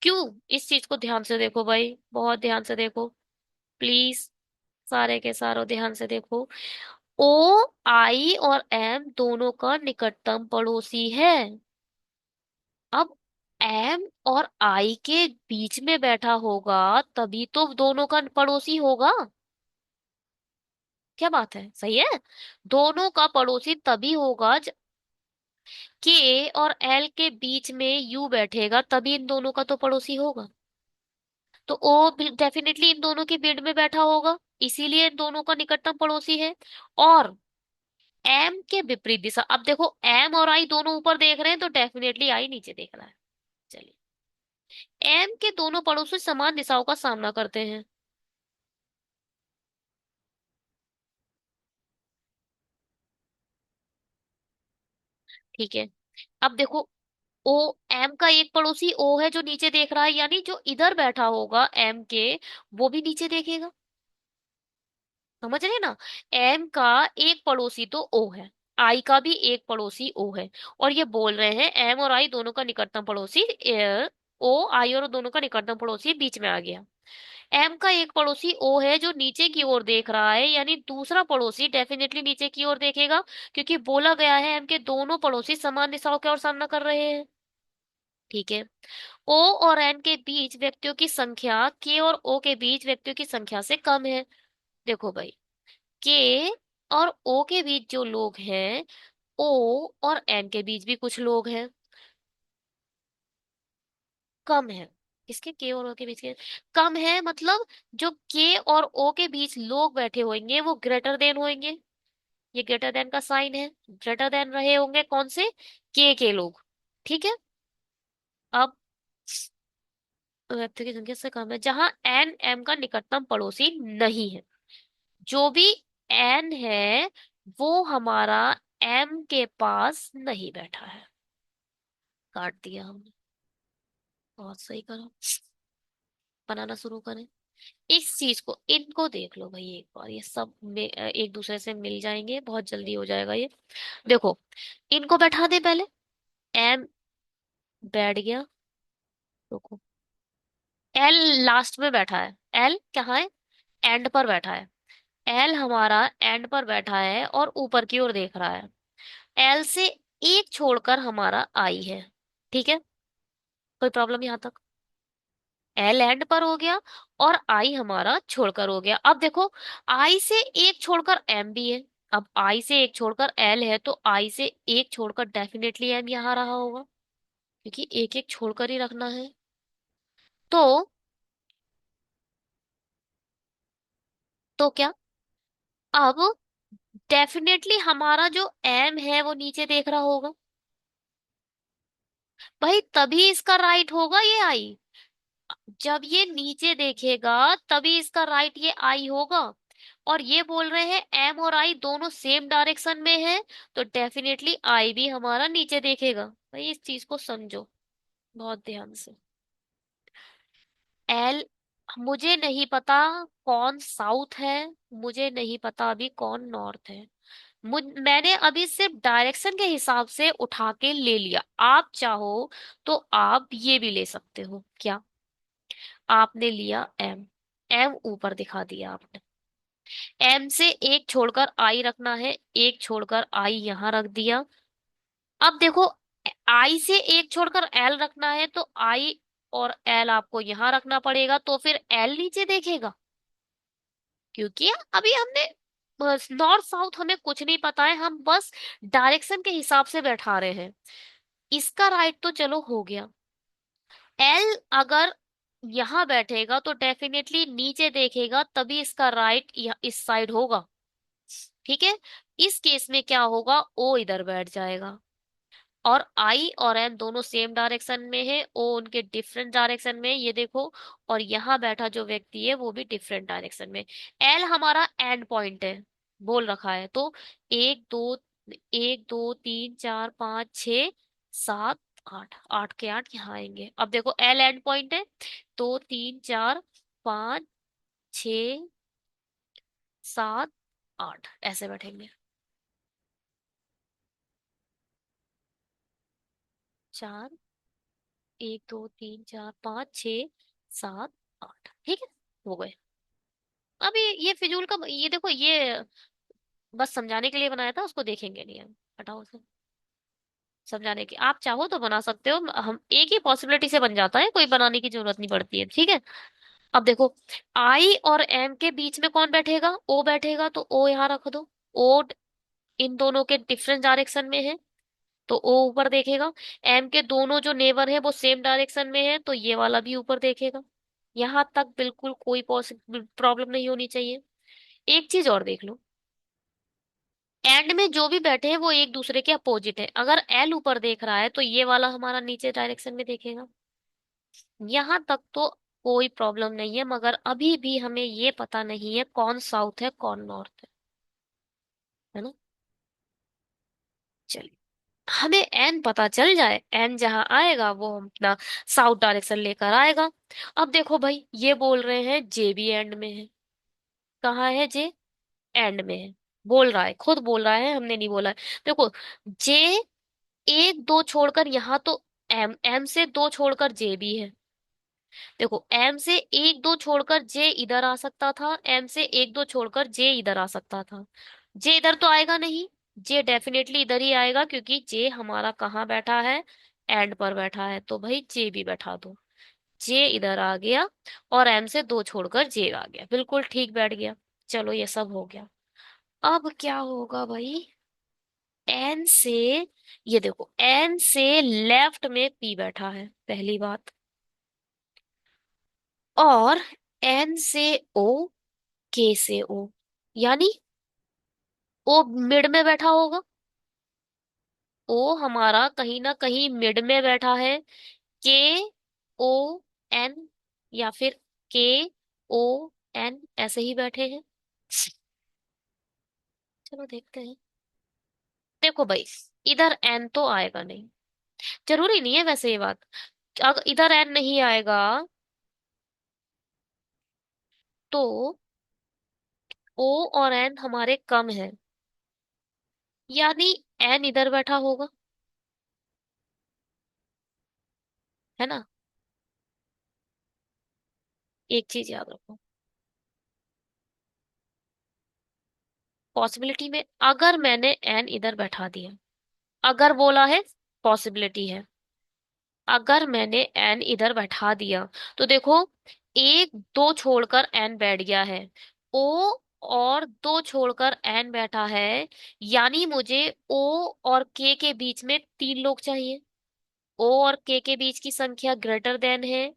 क्यों? इस चीज को ध्यान से देखो भाई, बहुत ध्यान से देखो, प्लीज। सारे के सारों ध्यान से देखो। ओ, आई और एम दोनों का निकटतम पड़ोसी है। अब एम और आई के बीच में बैठा होगा, तभी तो दोनों का पड़ोसी होगा। क्या बात है, सही है। दोनों का पड़ोसी तभी होगा, के और एल के बीच में यू बैठेगा, तभी इन दोनों का तो पड़ोसी होगा। तो ओ डेफिनेटली इन दोनों के बीच में बैठा होगा, इसीलिए इन दोनों का निकटतम पड़ोसी है। और एम के विपरीत दिशा, अब देखो एम और आई दोनों ऊपर देख रहे हैं तो डेफिनेटली आई नीचे देख रहा है। चलिए, एम के दोनों पड़ोसी समान दिशाओं का सामना करते हैं। ठीक है। अब देखो, ओ, एम का एक पड़ोसी ओ है जो नीचे देख रहा है, यानी जो इधर बैठा होगा एम के, वो भी नीचे देखेगा। समझ रहे ना? एम का एक पड़ोसी तो ओ है, आई का भी एक पड़ोसी ओ है, और ये बोल रहे हैं एम और आई दोनों का निकटतम पड़ोसी ओ, आई और दोनों का निकटतम पड़ोसी बीच में आ गया। एम का एक पड़ोसी ओ है जो नीचे की ओर देख रहा है, यानी दूसरा पड़ोसी डेफिनेटली नीचे की ओर देखेगा, क्योंकि बोला गया है एम के दोनों पड़ोसी समान दिशाओं की ओर सामना कर रहे हैं। ठीक है। ओ और एन के बीच व्यक्तियों की संख्या के और ओ के बीच व्यक्तियों की संख्या से कम है। देखो भाई, के और ओ के बीच जो लोग हैं, ओ और एन के बीच भी कुछ लोग हैं, कम है। किसके? के और ओ के बीच के कम है, मतलब जो के और ओ के बीच लोग बैठे होंगे वो ग्रेटर देन होंगे। ये ग्रेटर देन का साइन है। ग्रेटर देन रहे होंगे कौन से? के लोग। ठीक है। अब व्यक्ति की संख्या से कम है जहां एन एम का निकटतम पड़ोसी नहीं है। जो भी एन है वो हमारा एम के पास नहीं बैठा है। काट दिया हमने। बहुत सही करो। बनाना शुरू करें। इस चीज को, इनको देख लो भाई एक बार, ये सब एक दूसरे से मिल जाएंगे, बहुत जल्दी हो जाएगा ये। देखो, इनको बैठा दे पहले। एम बैठ गया। रुको, एल लास्ट में बैठा है। एल कहाँ है? एंड पर बैठा है। एल हमारा एंड पर बैठा है और ऊपर की ओर देख रहा है। एल से एक छोड़कर हमारा आई है। ठीक है। कोई प्रॉब्लम यहाँ तक? एल एंड पर हो गया और आई हमारा छोड़कर हो गया। अब देखो, आई से एक छोड़कर एम भी है। अब आई से एक छोड़कर एल है तो आई से एक छोड़कर डेफिनेटली एम यहाँ रहा होगा, क्योंकि एक एक छोड़कर ही रखना है। तो क्या, अब डेफिनेटली हमारा जो एम है वो नीचे देख रहा होगा भाई, तभी इसका राइट होगा ये आई। जब ये नीचे देखेगा तभी इसका राइट ये आई होगा। और ये बोल रहे हैं एम और आई दोनों सेम डायरेक्शन में है, तो डेफिनेटली आई भी हमारा नीचे देखेगा। भाई इस चीज को समझो बहुत ध्यान से। एल, मुझे नहीं पता कौन साउथ है, मुझे नहीं पता अभी कौन नॉर्थ है। मैंने अभी सिर्फ डायरेक्शन के हिसाब से उठा के ले लिया। आप चाहो तो आप ये भी ले सकते हो। क्या? आपने लिया एम, एम ऊपर दिखा दिया आपने। एम से एक छोड़कर आई रखना है, एक छोड़कर आई यहां रख दिया। अब देखो, आई से एक छोड़कर एल रखना है तो आई और एल आपको यहां रखना पड़ेगा, तो फिर एल नीचे देखेगा, क्योंकि अभी हमने नॉर्थ साउथ हमें कुछ नहीं पता है, हम बस डायरेक्शन के हिसाब से बैठा रहे हैं। इसका राइट तो चलो हो गया। एल अगर यहां बैठेगा तो डेफिनेटली नीचे देखेगा, तभी इसका राइट इस साइड होगा। ठीक है। इस केस में क्या होगा, ओ इधर बैठ जाएगा। और आई और एन दोनों सेम डायरेक्शन में है, ओ उनके डिफरेंट डायरेक्शन में है, ये देखो। और यहाँ बैठा जो व्यक्ति है वो भी डिफरेंट डायरेक्शन में। एल हमारा एंड पॉइंट है, बोल रखा है तो। एक दो, एक दो तीन चार पाँच छ सात आठ, आठ के आठ यहाँ आएंगे। अब देखो एल एंड पॉइंट है, दो तीन चार पाँच छ सात आठ ऐसे बैठेंगे। चार, एक दो तीन चार पाँच छ सात आठ, ठीक है, हो गए। अभी ये फिजूल का, ये देखो, ये बस समझाने के लिए बनाया था, उसको देखेंगे नहीं हम, हटाओ उसे। समझाने के आप चाहो तो बना सकते हो, हम एक ही पॉसिबिलिटी से बन जाता है, कोई बनाने की जरूरत नहीं पड़ती है, ठीक है। अब देखो, आई और एम के बीच में कौन बैठेगा, ओ बैठेगा, तो ओ यहाँ रख दो। ओ इन दोनों के डिफरेंट डायरेक्शन में है, तो ओ ऊपर देखेगा। एम के दोनों जो नेबर है वो सेम डायरेक्शन में है, तो ये वाला भी ऊपर देखेगा। यहां तक बिल्कुल कोई पॉसिबल प्रॉब्लम नहीं होनी चाहिए। एक चीज और देख लो, एंड में जो भी बैठे हैं वो एक दूसरे के अपोजिट है। अगर एल ऊपर देख रहा है तो ये वाला हमारा नीचे डायरेक्शन में देखेगा। यहां तक तो कोई प्रॉब्लम नहीं है, मगर अभी भी हमें ये पता नहीं है कौन साउथ है कौन नॉर्थ है ना। चलिए, हमें एन पता चल जाए, एन जहां आएगा वो हम अपना साउथ डायरेक्शन लेकर आएगा। अब देखो भाई, ये बोल रहे हैं जे भी एंड में है। कहाँ है जे? एंड में है। बोल रहा है, खुद बोल रहा है, हमने नहीं बोला है। देखो, जे एक दो छोड़कर यहाँ तो एम, एम से दो छोड़कर जे भी है। देखो, एम से एक दो छोड़कर जे इधर आ सकता था, एम से एक दो छोड़कर जे इधर आ सकता था। जे इधर तो आएगा नहीं, जे डेफिनेटली इधर ही आएगा, क्योंकि जे हमारा कहाँ बैठा है, एंड पर बैठा है, तो भाई जे भी बैठा दो। जे इधर आ गया, और एम से दो छोड़कर जे आ गया, बिल्कुल ठीक बैठ गया। चलो, ये सब हो गया। अब क्या होगा भाई, एन से, ये देखो, एन से लेफ्ट में पी बैठा है, पहली बात। और एन से ओ, के से ओ, यानी ओ मिड में बैठा होगा। ओ हमारा कहीं ना कहीं मिड में बैठा है। के ओ एन, या फिर के ओ एन, ऐसे ही बैठे हैं। चलो देखते हैं। देखो भाई, इधर एन तो आएगा नहीं, जरूरी नहीं है वैसे ये बात। अगर इधर एन नहीं आएगा तो ओ और एन हमारे कम है, यानी एन इधर बैठा होगा, है ना। एक चीज याद रखो, पॉसिबिलिटी में अगर मैंने एन इधर बैठा दिया, अगर बोला है, पॉसिबिलिटी है, अगर मैंने एन इधर बैठा दिया, तो देखो, एक दो छोड़कर एन बैठ गया है, ओ और दो छोड़कर एन बैठा है, यानी मुझे ओ और के बीच में तीन लोग चाहिए। ओ और के बीच की संख्या ग्रेटर देन है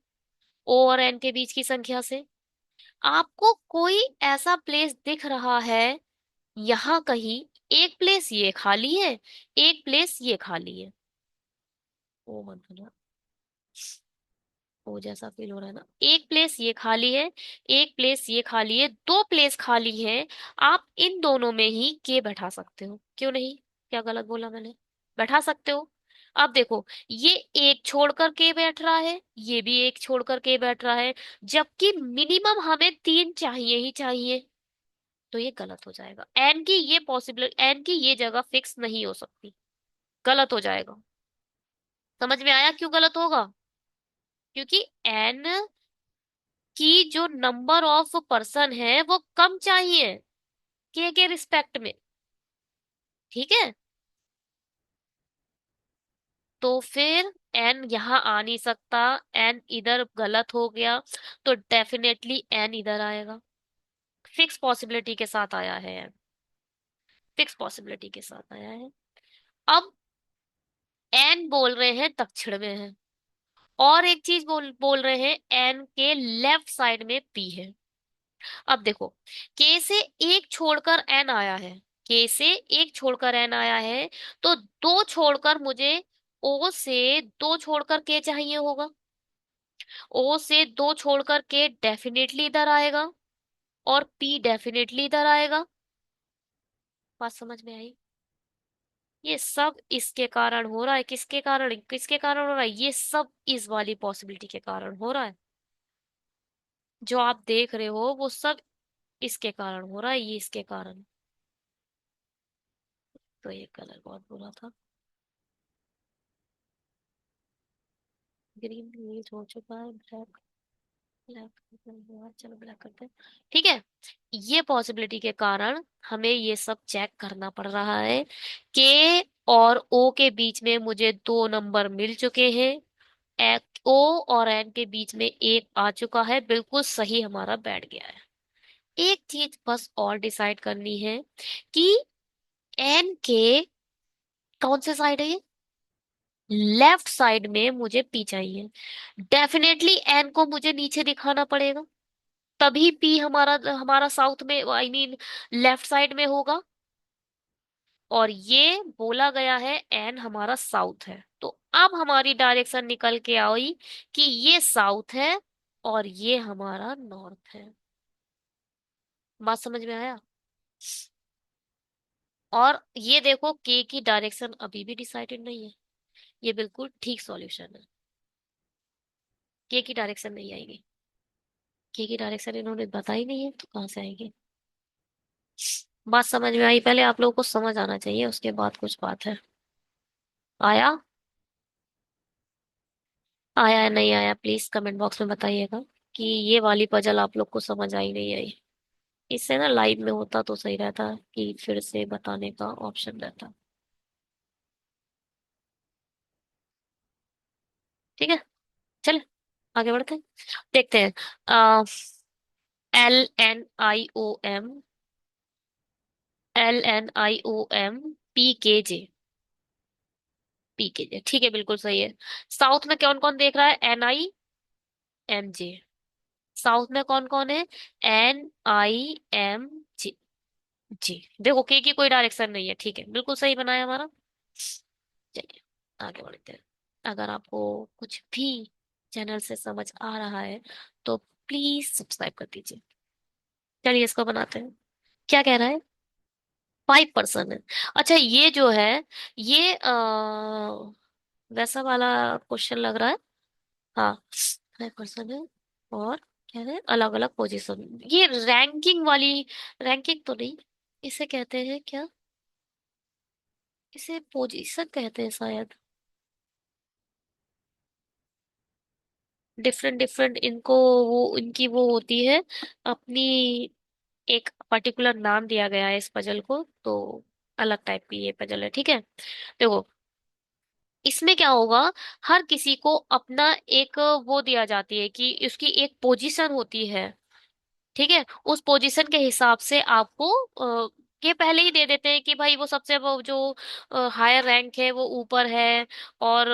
ओ और एन के बीच की संख्या से। आपको कोई ऐसा प्लेस दिख रहा है यहाँ कहीं, एक प्लेस ये खाली है, एक प्लेस ये खाली है। ओ मत बोलो, ओ जैसा फील हो रहा है ना, एक प्लेस ये खाली है, एक प्लेस ये खाली है, दो प्लेस खाली है। आप इन दोनों में ही के बैठा सकते हो, क्यों नहीं? क्या गलत बोला मैंने? बैठा सकते हो। अब देखो, ये एक छोड़कर के बैठ रहा है, ये भी एक छोड़कर के बैठ रहा है, जबकि मिनिमम हमें तीन चाहिए ही चाहिए, तो ये गलत हो जाएगा। एन की ये पॉसिबल, एन की ये जगह फिक्स नहीं हो सकती, गलत हो जाएगा। समझ में आया क्यों गलत होगा? क्योंकि एन की जो नंबर ऑफ पर्सन है वो कम चाहिए के रिस्पेक्ट में, ठीक है। तो फिर एन यहाँ आ नहीं सकता, एन इधर गलत हो गया, तो डेफिनेटली एन इधर आएगा। फिक्स पॉसिबिलिटी के साथ आया है, फिक्स पॉसिबिलिटी के साथ आया है। अब एन बोल रहे हैं दक्षिण में है, और एक चीज बोल बोल रहे हैं एन के लेफ्ट साइड में पी है। अब देखो, के से एक छोड़कर एन आया है, के से एक छोड़कर एन आया है, तो दो छोड़कर मुझे ओ से दो छोड़कर के चाहिए होगा, ओ से दो छोड़कर के डेफिनेटली इधर आएगा, और पी डेफिनेटली इधर आएगा। बात समझ में आई? ये सब इसके कारण हो रहा है, किसके कारण, किसके कारण हो रहा है, ये सब इस वाली पॉसिबिलिटी के कारण हो रहा है। जो आप देख रहे हो वो सब इसके कारण हो रहा है, ये इसके कारण। तो ये कलर बहुत बुरा था। ग्रीन यूज हो चुका है, ब्लैक, ब्लैक, चलो ब्लैक करते हैं। ठीक है, ये पॉसिबिलिटी के कारण हमें ये सब चेक करना पड़ रहा है। के और ओ के बीच में मुझे दो नंबर मिल चुके हैं, ओ और एन के बीच में एक आ चुका है, बिल्कुल सही हमारा बैठ गया है। एक चीज बस और डिसाइड करनी है कि एन के कौन से साइड है ये, लेफ्ट साइड में मुझे पी चाहिए। डेफिनेटली एन को मुझे नीचे दिखाना पड़ेगा, तभी पी हमारा हमारा साउथ में, आई मीन लेफ्ट साइड में होगा। और ये बोला गया है एन हमारा साउथ है, तो अब हमारी डायरेक्शन निकल के आई कि ये साउथ है और ये हमारा नॉर्थ है। बात समझ में आया? और ये देखो के की डायरेक्शन अभी भी डिसाइडेड नहीं है, ये बिल्कुल ठीक सॉल्यूशन है। के की डायरेक्शन नहीं आएगी, के की डायरेक्शन इन्होंने बताई नहीं है तो कहाँ से आएगी। बात समझ में आई? पहले आप लोगों को समझ आना चाहिए, उसके बाद कुछ बात है। आया? आया है नहीं आया, प्लीज कमेंट बॉक्स में बताइएगा कि ये वाली पजल आप लोग को समझ आई नहीं आई। इससे ना लाइव में होता तो सही रहता कि फिर से बताने का ऑप्शन रहता। ठीक है, चल आगे बढ़ते हैं, देखते हैं। LNIOM, LNIOM, PKJ, ठीक है बिल्कुल सही है। साउथ में कौन कौन देख रहा है? NIMJ। साउथ में कौन कौन है? NIMJ। जी, देखो के की कोई डायरेक्शन नहीं है, ठीक है बिल्कुल सही बनाया हमारा। चलिए आगे बढ़ते हैं। अगर आपको कुछ भी चैनल से समझ आ रहा है तो प्लीज सब्सक्राइब कर दीजिए। चलिए इसको बनाते हैं। क्या कह रहा है? 5% है। अच्छा ये जो है, ये वैसा वाला क्वेश्चन लग रहा है। हाँ, 5% है। और क्या है, अलग अलग पोजीशन, ये रैंकिंग वाली, रैंकिंग तो नहीं, इसे कहते हैं क्या, इसे पोजीशन कहते हैं शायद। डिफरेंट डिफरेंट इनको, वो इनकी वो होती है अपनी, एक पर्टिकुलर नाम दिया गया है इस पजल को, तो अलग टाइप की ये पजल है। ठीक है, देखो इसमें क्या होगा, हर किसी को अपना एक वो दिया जाती है कि उसकी एक पोजीशन होती है। ठीक है, उस पोजीशन के हिसाब से आपको ये पहले ही दे देते हैं कि भाई वो सबसे वो जो हायर रैंक है वो ऊपर है, और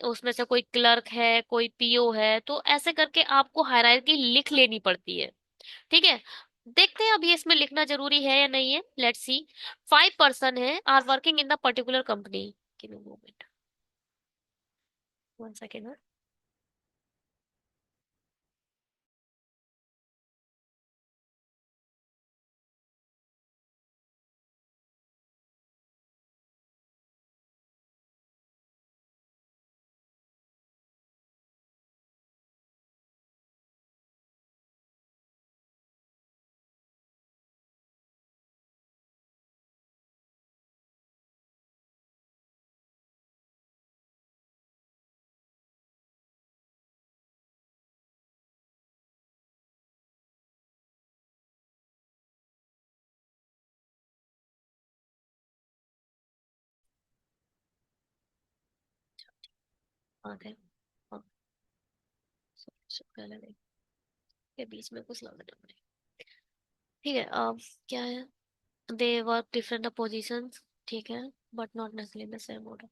उसमें से कोई क्लर्क है, कोई पीओ है, तो ऐसे करके आपको हायरार्की लिख लेनी पड़ती है। ठीक है, देखते हैं अभी इसमें लिखना जरूरी है या नहीं है, लेट्स सी। 5% है are working in the particular company. Give me moment, 1 second. आ गए। हाँ, शुक्र है, के बीच में कुछ लग रहा है। ठीक है, अब क्या है, दे वर्क डिफरेंट पोजीशंस, ठीक है, but not necessarily the same order.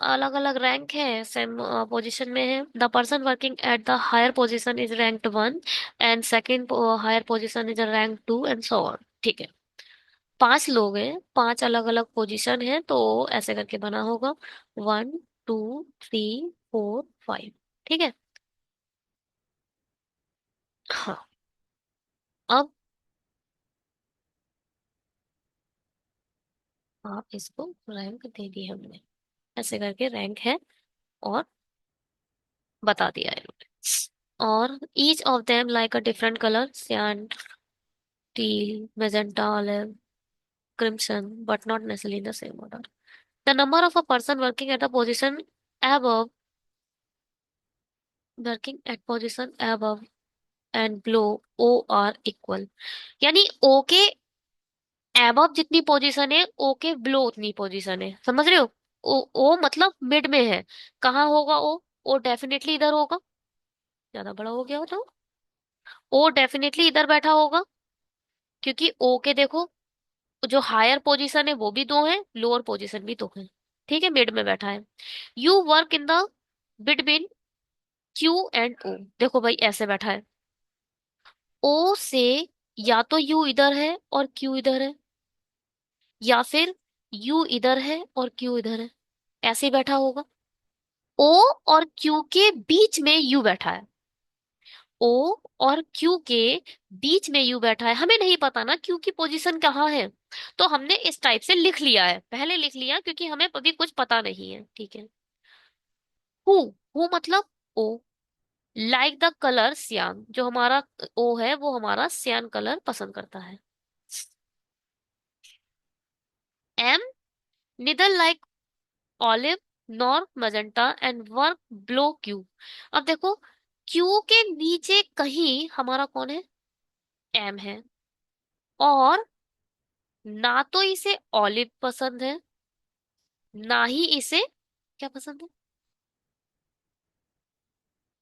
अलग अलग रैंक है, सेम पोजीशन में है। The person working at the higher position is ranked 1 and second higher position is rank 2 and so on. ठीक है, 5 लोग हैं, 5 अलग अलग पोजीशन है, तो ऐसे करके बना होगा 1 2 3 4 5। ठीक है। हाँ। अब आप इसको रैंक दे दी हमने, ऐसे करके रैंक है और बता दिया है इन्होंने। और each of them like a different colour, cyan, teal, magenta, olive, crimson, but not necessarily in the same order. The number of a person working at position above and below O are equal. यानी O के above जितनी position है, O के below उतनी position है, समझ रहे हो? O मतलब मिड में है। कहाँ होगा O डेफिनेटली इधर होगा। ज्यादा बड़ा हो गया हो तो O डेफिनेटली इधर बैठा होगा, क्योंकि O के देखो, जो हायर पोजीशन है वो भी दो है, लोअर पोजीशन भी दो है। ठीक है, मिड में बैठा है। You work in the between Q and O, देखो भाई ऐसे बैठा है। ओ से या तो यू इधर है और क्यू इधर है, या फिर यू इधर है और क्यू इधर है, ऐसे ही बैठा होगा। ओ और क्यू के बीच में यू बैठा है। ओ और क्यू के बीच में यू बैठा है, हमें नहीं पता ना क्यू की पोजीशन कहाँ है, तो हमने इस टाइप से लिख लिया है, पहले लिख लिया क्योंकि हमें अभी कुछ पता नहीं है। ठीक है। हु, हु मतलब ओ, लाइक द कलर सियान, जो हमारा ओ है वो हमारा सियान कलर पसंद करता है। M, neither like olive nor magenta and work below Q. अब देखो, क्यू के नीचे कहीं हमारा कौन है, एम है, और ना तो इसे ऑलिव पसंद है, ना ही इसे क्या पसंद है,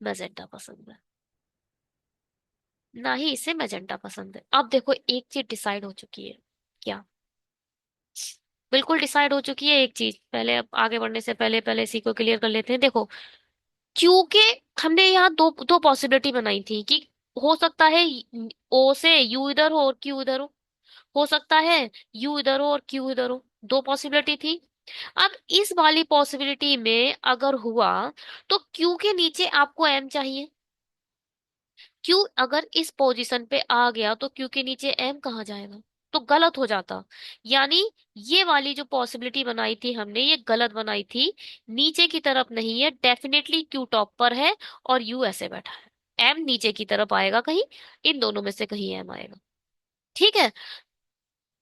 मैजेंटा पसंद है, ना ही इसे मैजेंटा पसंद है। अब देखो एक चीज डिसाइड हो चुकी है। क्या? बिल्कुल डिसाइड हो चुकी है एक चीज। पहले, अब आगे बढ़ने से पहले पहले इसी को क्लियर कर लेते हैं। देखो, क्योंकि हमने यहाँ दो दो पॉसिबिलिटी बनाई थी कि हो सकता है ओ से यू इधर हो और क्यू इधर हो सकता है यू इधर हो और क्यू इधर हो, दो पॉसिबिलिटी थी। अब इस वाली पॉसिबिलिटी में अगर हुआ तो क्यू के नीचे आपको एम चाहिए। क्यू अगर इस पोजीशन पे आ गया तो क्यू के नीचे एम कहाँ जाएगा, तो गलत हो जाता। यानी ये वाली जो पॉसिबिलिटी बनाई थी हमने, ये गलत बनाई थी। नीचे की तरफ नहीं है, डेफिनेटली क्यू टॉप पर है और यू ऐसे बैठा है। एम नीचे की तरफ आएगा कहीं, इन दोनों में से कहीं एम आएगा। ठीक है,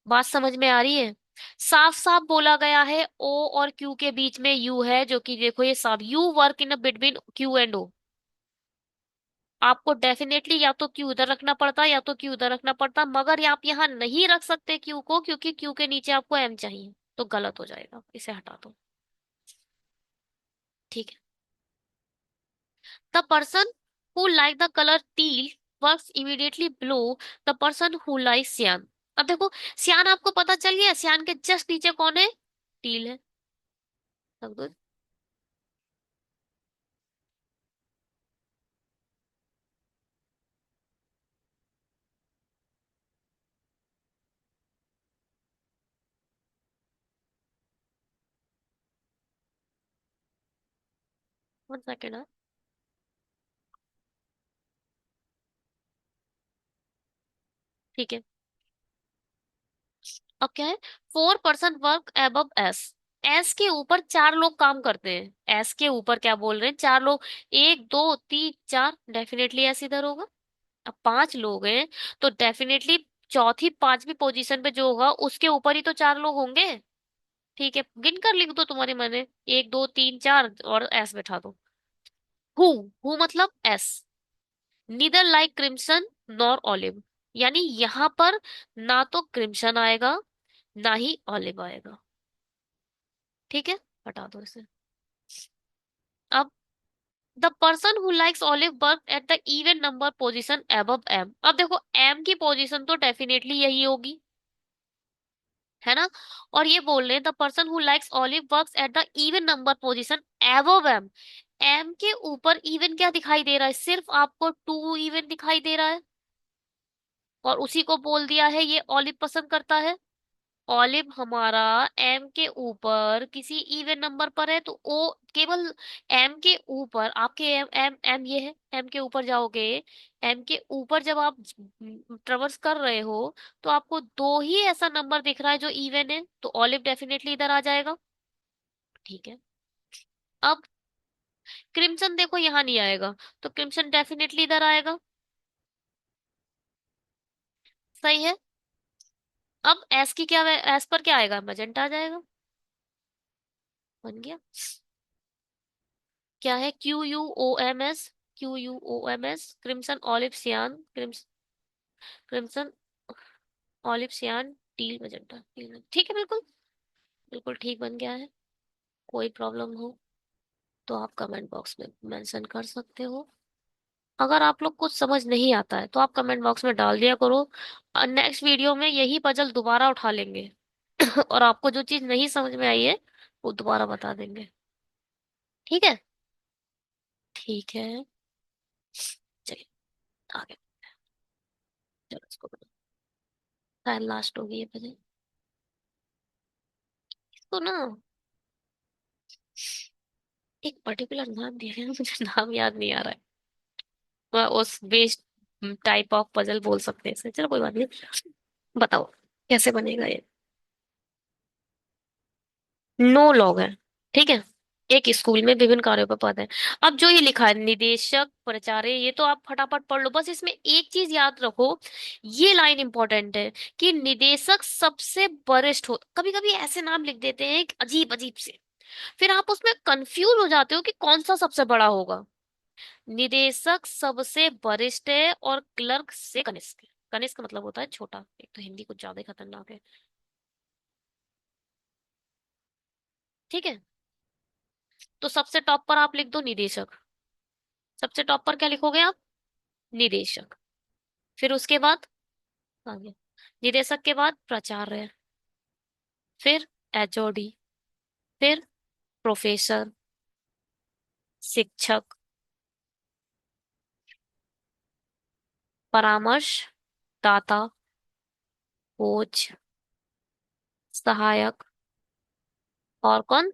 बात समझ में आ रही है? साफ साफ बोला गया है ओ और क्यू के बीच में यू है, जो कि देखो ये साफ, you work in between Q and O. आपको डेफिनेटली या तो क्यू इधर रखना पड़ता या तो क्यू इधर रखना पड़ता, मगर आप यहाँ नहीं रख सकते क्यू को, क्योंकि क्यू के नीचे आपको एम चाहिए, तो गलत हो जाएगा, इसे हटा दो। ठीक है। The person who like the colour teal works immediately below the person who like cyan. अब देखो, सियान आपको पता चल गया, सियान के जस्ट नीचे कौन है, टील है। रख दो। One second. ठीक है। अब क्या है, 4 person work above S. S के ऊपर 4 लोग काम करते हैं, एस के ऊपर क्या बोल रहे हैं, 4 लोग, 1 2 3 4, डेफिनेटली एस इधर होगा। अब 5 लोग हैं, तो डेफिनेटली चौथी पांचवी पोजीशन पे जो होगा उसके ऊपर ही तो 4 लोग होंगे। ठीक है, गिन कर लिख दो तुम्हारे मन में, 1 2 3 4 और एस बैठा दो। हु, हु मतलब S, neither like crimson nor olive, यानी यहाँ पर ना तो क्रिम्सन आएगा ना ही ऑलिव आएगा। ठीक है, हटा दो इसे। अब the person who likes olive work at the even number position above M. अब देखो, एम की पोजीशन तो डेफिनेटली यही होगी, है ना? और ये बोल रहे हैं the person who likes olive works at the even number position above M. M के ऊपर इवन क्या दिखाई दे रहा है, सिर्फ आपको 2 इवन दिखाई दे रहा है, और उसी को बोल दिया है ये ऑलिव पसंद करता है। ऑलिव हमारा एम के ऊपर किसी इवन नंबर पर है, तो ओ केवल एम के ऊपर आपके एम एम एम ये है, एम के ऊपर जाओगे। एम के ऊपर जब आप ट्रेवर्स कर रहे हो, तो आपको दो ही ऐसा नंबर दिख रहा है जो इवन है, तो ऑलिव डेफिनेटली इधर आ जाएगा। ठीक है। अब क्रिम्सन देखो यहाँ नहीं आएगा, तो क्रिम्सन डेफिनेटली इधर आएगा। सही है। अब एस की क्या, एस पर क्या आएगा, मैजेंटा आ जाएगा। बन गया। क्या है, QUOMS, QUOMS, क्रिम्सन ऑलिव सियान, क्रिम्सन ऑलिव सियान, टील मैजेंटा, ठीक है, बिल्कुल बिल्कुल ठीक बन गया है। कोई प्रॉब्लम हो तो आप कमेंट बॉक्स में मेंशन कर सकते हो। अगर आप लोग कुछ समझ नहीं आता है तो आप कमेंट बॉक्स में डाल दिया करो, नेक्स्ट वीडियो में यही पजल दोबारा उठा लेंगे। और आपको जो चीज नहीं समझ में आई है वो दोबारा बता देंगे। ठीक है। ठीक है। चलिए आगे। चलो इसको शायद लास्ट होगी ये पजल। इसको ना एक पर्टिकुलर नाम दिया है, मुझे नाम याद नहीं आ रहा है। उस बेस्ड टाइप ऑफ पजल बोल सकते हैं इसे। चलो कोई बात नहीं। बताओ कैसे बनेगा ये। 9 लोग हैं। ठीक है। एक स्कूल में विभिन्न कार्यों पर पद है। अब जो ये लिखा है निदेशक प्राचार्य, ये तो आप फटाफट पढ़ लो, बस इसमें एक चीज याद रखो। ये लाइन इंपॉर्टेंट है कि निदेशक सबसे वरिष्ठ हो। कभी कभी ऐसे नाम लिख देते हैं अजीब अजीब से, फिर आप उसमें कंफ्यूज हो जाते हो कि कौन सा सबसे बड़ा होगा। निदेशक सबसे वरिष्ठ है और क्लर्क से कनिष्ठ है। कनिष्ठ का मतलब होता है छोटा। एक तो हिंदी कुछ ज्यादा ही खतरनाक है। ठीक है। तो सबसे टॉप पर आप लिख दो निदेशक। सबसे टॉप पर क्या लिखोगे आप, निदेशक। फिर उसके बाद आगे, निदेशक के बाद प्राचार्य, फिर HOD, फिर प्रोफेसर, शिक्षक, परामर्श दाता, कोच, सहायक, और कौन,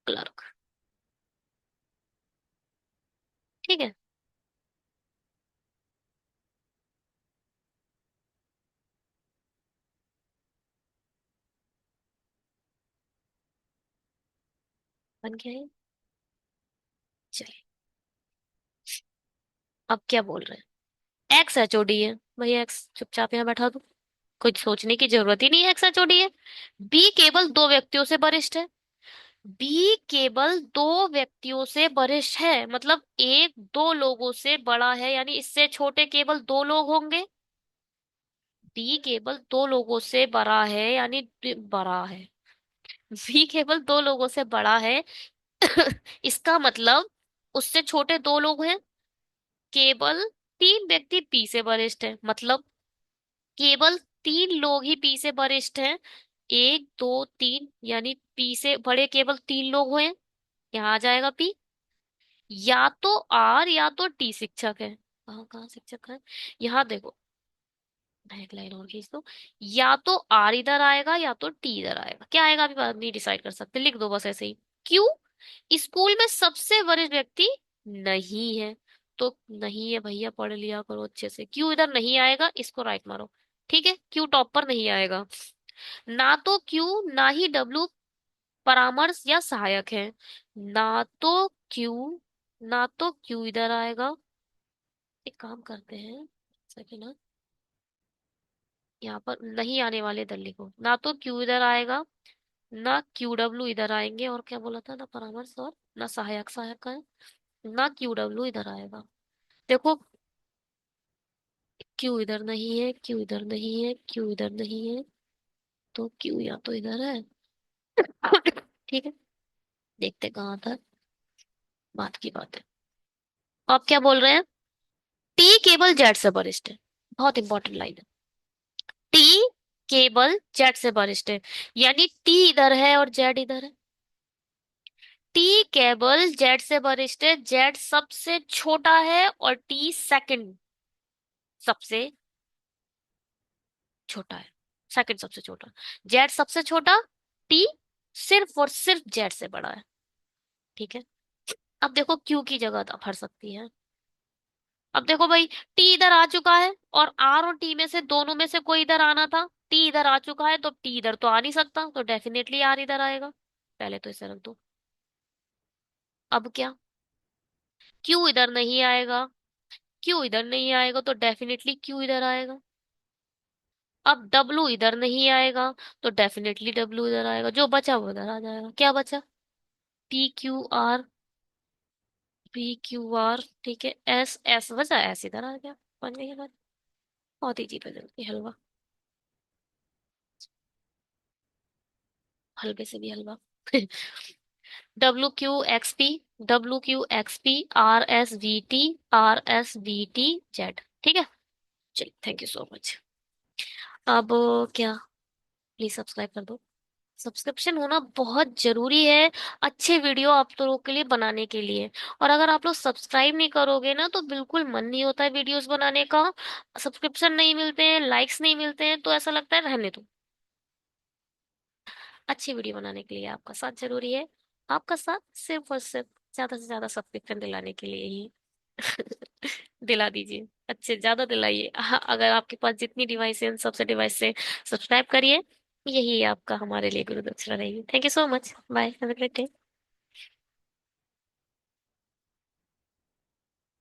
क्लर्क। ठीक है। बन गया है। चलिए अब क्या बोल रहे हैं। XHOD है भैया, एक्स चुपचाप यहाँ बैठा दो। कुछ सोचने की जरूरत ही नहीं है, XHOD है। बी केवल दो व्यक्तियों से वरिष्ठ है। बी केवल दो व्यक्तियों से वरिष्ठ है, मतलब एक दो लोगों से बड़ा है, यानी इससे छोटे केवल दो लोग होंगे। डी केवल दो लोगों से बड़ा है, यानी बड़ा है। बी केवल दो लोगों से बड़ा है। इसका मतलब उससे छोटे दो लोग हैं। केवल तीन व्यक्ति पी से वरिष्ठ है, मतलब केवल तीन लोग ही पी से वरिष्ठ हैं। एक दो तीन, यानी पी से बड़े केवल तीन लोग हुए। यहाँ आ जाएगा पी। या तो आर या तो टी शिक्षक है। कहाँ कहाँ शिक्षक है, यहाँ देखो। मैं एक लाइन और खींच दो। या तो आर इधर आएगा या तो टी इधर आएगा, क्या आएगा अभी बात नहीं डिसाइड कर सकते, लिख दो बस ऐसे ही। क्यों, स्कूल में सबसे वरिष्ठ व्यक्ति नहीं है। तो नहीं है भैया, पढ़ लिया करो अच्छे से। क्यों इधर नहीं आएगा, इसको राइट मारो। ठीक है, क्यों टॉप पर नहीं आएगा। ना तो क्यू ना ही डब्लू परामर्श या सहायक है। ना तो क्यू, ना तो क्यू इधर आएगा। एक काम करते हैं, सेकंड ना, यहाँ पर नहीं आने वाले इधर लिखो। ना तो क्यू इधर आएगा, ना QW इधर आएंगे, और क्या बोला था, ना परामर्श और ना सहायक, सहायक का है। ना QW इधर आएगा। देखो, क्यू इधर नहीं है, क्यू इधर नहीं है, क्यू इधर नहीं है, तो क्यू या तो इधर है। ठीक है, देखते कहाँ था, बात की बात है। आप क्या बोल रहे हैं, टी केवल जेड से वरिष्ठ है। बहुत इंपॉर्टेंट लाइन है। टी केवल जेड से वरिष्ठ है, यानी टी इधर है और जेड इधर है। टी केवल जेड से वरिष्ठ है, जेड सबसे छोटा है और टी सेकंड सबसे छोटा है। सेकंड सबसे छोटा। जेड सबसे छोटा, टी सिर्फ और सिर्फ जेड से बड़ा है। ठीक है। अब देखो क्यू की जगह तो भर सकती है। अब देखो भाई, टी इधर आ चुका है और आर और टी में से दोनों में से कोई इधर आना था। टी इधर आ चुका है तो टी इधर तो आ नहीं सकता, तो डेफिनेटली आर इधर आएगा। पहले तो इसे रख दो। अब क्या, क्यू इधर नहीं आएगा। क्यू इधर नहीं आएगा तो डेफिनेटली क्यू इधर आएगा। अब डब्लू इधर नहीं आएगा तो डेफिनेटली डब्लू इधर आएगा। जो बचा वो इधर आ जाएगा। क्या बचा? P Q R. P Q R, ठीक है। एस एस बचा, एस इधर आ गया। बन गई हमारी। बहुत इजी बदलती हलवा। हलवे से भी हलवा। W Q X P. W Q X P, R S V T, R S V T Z. ठीक है। चलिए, थैंक यू सो मच। अब क्या, प्लीज सब्सक्राइब कर दो। सब्सक्रिप्शन होना बहुत जरूरी है अच्छे वीडियो आप लोगों के लिए बनाने के लिए। और अगर आप लोग सब्सक्राइब नहीं करोगे ना तो बिल्कुल मन नहीं होता है वीडियोस बनाने का। सब्सक्रिप्शन नहीं मिलते हैं, लाइक्स नहीं मिलते हैं, तो ऐसा लगता है रहने दो। अच्छी वीडियो बनाने के लिए आपका साथ जरूरी है। आपका साथ सिर्फ और सिर्फ ज्यादा से ज्यादा सब्सक्रिप्शन दिलाने के लिए ही। दिला दीजिए, अच्छे ज्यादा दिलाइए। हाँ, अगर आपके पास जितनी डिवाइस है उन सबसे डिवाइस से सब्सक्राइब करिए। यही आपका हमारे लिए गुरु दक्षिणा रहेगी। Thank you so much, bye, have a great day.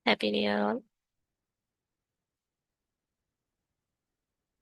Happy new year all.